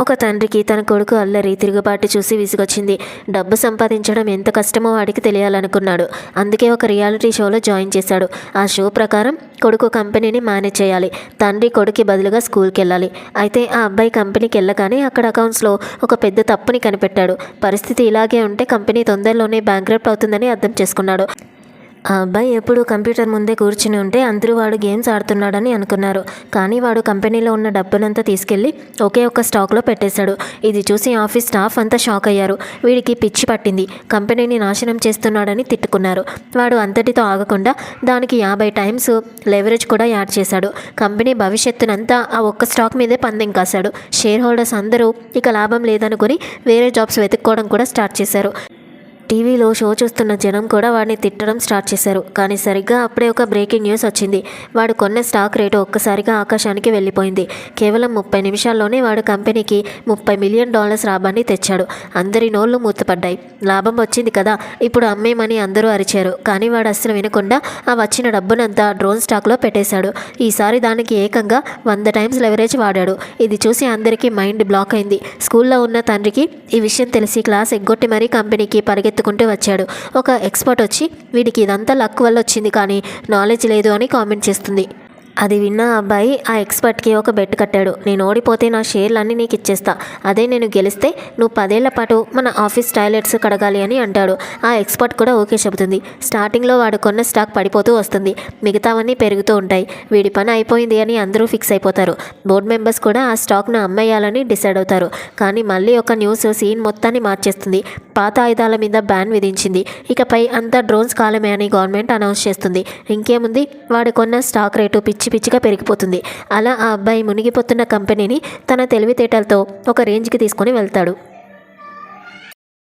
ఒక తండ్రికి తన కొడుకు అల్లరి తిరుగుబాటు చూసి విసుగొచ్చింది. డబ్బు సంపాదించడం ఎంత కష్టమో వాడికి తెలియాలనుకున్నాడు. అందుకే ఒక రియాలిటీ షోలో జాయిన్ చేశాడు. ఆ షో ప్రకారం కొడుకు కంపెనీని మేనేజ్ చేయాలి, తండ్రి కొడుకు బదులుగా స్కూల్కి వెళ్ళాలి. అయితే ఆ అబ్బాయి కంపెనీకి వెళ్ళగానే అక్కడ అకౌంట్స్లో ఒక పెద్ద తప్పుని కనిపెట్టాడు. పరిస్థితి ఇలాగే ఉంటే కంపెనీ తొందరలోనే బ్యాంక్రప్ట్ అవుతుందని అర్థం చేసుకున్నాడు. ఆ అబ్బాయి ఎప్పుడు కంప్యూటర్ ముందే కూర్చుని ఉంటే అందరూ వాడు గేమ్స్ ఆడుతున్నాడని అనుకున్నారు. కానీ వాడు కంపెనీలో ఉన్న డబ్బునంతా తీసుకెళ్లి ఒకే ఒక్క స్టాక్లో పెట్టేశాడు. ఇది చూసి ఆఫీస్ స్టాఫ్ అంతా షాక్ అయ్యారు. వీడికి పిచ్చి పట్టింది, కంపెనీని నాశనం చేస్తున్నాడని తిట్టుకున్నారు. వాడు అంతటితో ఆగకుండా దానికి 50 టైమ్స్ లెవరేజ్ కూడా యాడ్ చేశాడు. కంపెనీ భవిష్యత్తునంతా ఆ ఒక్క స్టాక్ మీదే పందెం కాశాడు. షేర్ హోల్డర్స్ అందరూ ఇక లాభం లేదనుకుని వేరే జాబ్స్ వెతుక్కోవడం కూడా స్టార్ట్ చేశారు. టీవీలో షో చూస్తున్న జనం కూడా వాడిని తిట్టడం స్టార్ట్ చేశారు. కానీ సరిగ్గా అప్పుడే ఒక బ్రేకింగ్ న్యూస్ వచ్చింది. వాడు కొన్న స్టాక్ రేటు ఒక్కసారిగా ఆకాశానికి వెళ్ళిపోయింది. కేవలం 30 నిమిషాల్లోనే వాడు కంపెనీకి $30 మిలియన్ లాభాన్ని తెచ్చాడు. అందరి నోళ్లు మూతపడ్డాయి. లాభం వచ్చింది కదా, ఇప్పుడు అమ్మేమని అందరూ అరిచారు. కానీ వాడు అస్సలు వినకుండా ఆ వచ్చిన డబ్బునంతా డ్రోన్ స్టాక్లో పెట్టేశాడు. ఈసారి దానికి ఏకంగా 100 టైమ్స్ లెవరేజ్ వాడాడు. ఇది చూసి అందరికీ మైండ్ బ్లాక్ అయింది. స్కూల్లో ఉన్న తండ్రికి ఈ విషయం తెలిసి క్లాస్ ఎగ్గొట్టి మరీ కంపెనీకి ఎత్తుకుంటూ వచ్చాడు. ఒక ఎక్స్పర్ట్ వచ్చి వీడికి ఇదంతా లక్ వల్ల వచ్చింది కానీ నాలెడ్జ్ లేదు అని కామెంట్ చేస్తుంది. అది విన్న అబ్బాయి ఆ ఎక్స్పర్ట్కి ఒక బెట్ కట్టాడు. నేను ఓడిపోతే నా షేర్లన్నీ నీకు ఇచ్చేస్తా, అదే నేను గెలిస్తే నువ్వు 10 ఏళ్ల పాటు మన ఆఫీస్ టాయిలెట్స్ కడగాలి అని అంటాడు. ఆ ఎక్స్పర్ట్ కూడా ఓకే చెబుతుంది. స్టార్టింగ్లో వాడు కొన్న స్టాక్ పడిపోతూ వస్తుంది, మిగతావన్నీ పెరుగుతూ ఉంటాయి. వీడి పని అయిపోయింది అని అందరూ ఫిక్స్ అయిపోతారు. బోర్డు మెంబర్స్ కూడా ఆ స్టాక్ను అమ్మేయాలని డిసైడ్ అవుతారు. కానీ మళ్ళీ ఒక న్యూస్ సీన్ మొత్తాన్ని మార్చేస్తుంది. పాత ఆయుధాల మీద బ్యాన్ విధించింది. ఇకపై అంతా డ్రోన్స్ కాలమే అని గవర్నమెంట్ అనౌన్స్ చేస్తుంది. ఇంకేముంది, వాడు కొన్న స్టాక్ రేటు పిచ్చిగా పెరిగిపోతుంది. అలా ఆ అబ్బాయి మునిగిపోతున్న కంపెనీని తన తెలివితేటలతో ఒక రేంజ్కి తీసుకొని వెళ్తాడు.